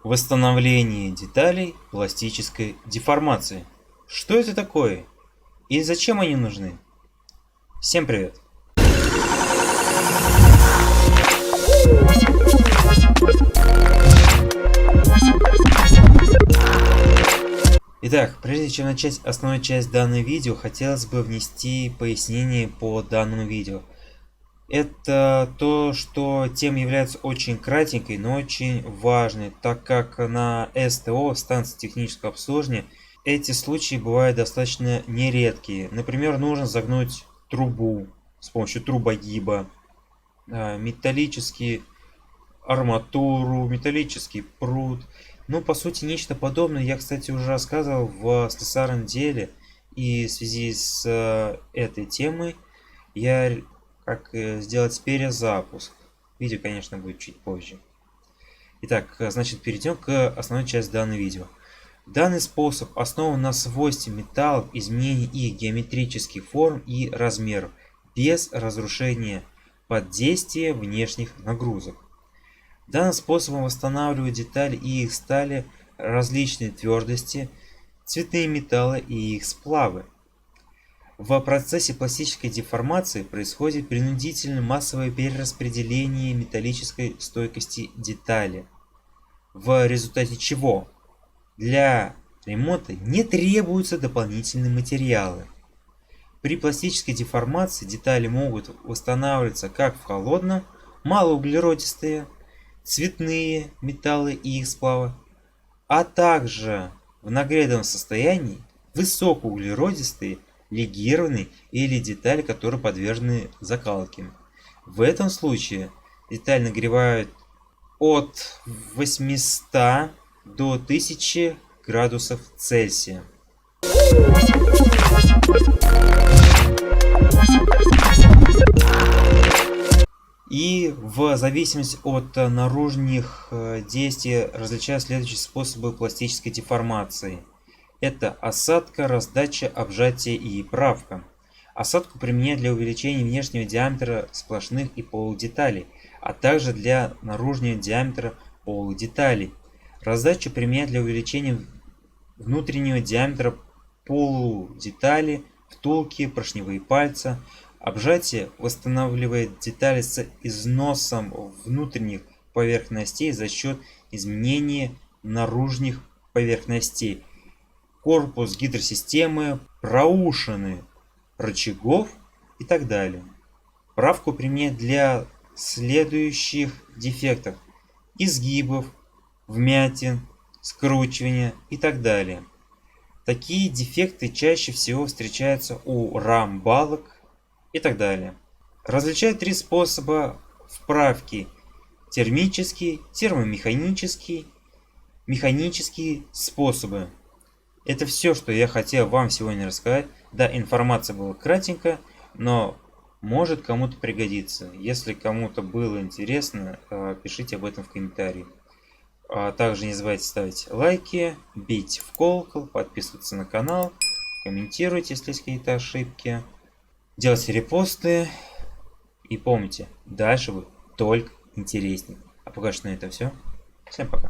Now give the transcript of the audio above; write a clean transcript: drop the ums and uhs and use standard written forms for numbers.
Восстановление деталей пластической деформации. Что это такое и зачем они нужны? Всем привет! Итак, прежде чем начать основную часть данного видео, хотелось бы внести пояснение по данному видео. Это то, что тема является очень кратенькой, но очень важной, так как на СТО, станции технического обслуживания, эти случаи бывают достаточно нередкие. Например, нужно загнуть трубу с помощью трубогиба, металлический арматуру, металлический прут. Ну, по сути, нечто подобное я, кстати, уже рассказывал в слесарном деле. И в связи с этой темой я как сделать перезапуск. Видео, конечно, будет чуть позже. Итак, значит, перейдем к основной части данного видео. Данный способ основан на свойстве металлов, изменении их геометрических форм и размеров, без разрушения под действием внешних нагрузок. Данным способом восстанавливают детали и их стали различной твердости, цветные металлы и их сплавы. В процессе пластической деформации происходит принудительное массовое перераспределение металлической стойкости детали, в результате чего для ремонта не требуются дополнительные материалы. При пластической деформации детали могут восстанавливаться как в холодном, малоуглеродистые, цветные металлы и их сплавы, а также в нагретом состоянии высокоуглеродистые, легированные или детали, которые подвержены закалке. В этом случае деталь нагревают от 800 до 1000 градусов Цельсия. И в зависимости от наружных действий различают следующие способы пластической деформации. Это осадка, раздача, обжатие и правка. Осадку применяют для увеличения внешнего диаметра сплошных и полудеталей, а также для наружного диаметра полудеталей. Раздачу применяют для увеличения внутреннего диаметра полудетали, втулки, поршневые пальцы. Обжатие восстанавливает детали с износом внутренних поверхностей за счет изменения наружных поверхностей. Корпус гидросистемы, проушины рычагов и так далее. Правку применяют для следующих дефектов: изгибов, вмятин, скручивания и так далее. Такие дефекты чаще всего встречаются у рам балок и так далее. Различают три способа вправки: термический, термомеханический, механические способы. Это все, что я хотел вам сегодня рассказать. Да, информация была кратенькая, но может кому-то пригодиться. Если кому-то было интересно, пишите об этом в комментариях. Также не забывайте ставить лайки, бить в колокол, подписываться на канал, комментируйте, если есть какие-то ошибки, делайте репосты. И помните, дальше будет только интереснее. А пока что на этом все. Всем пока.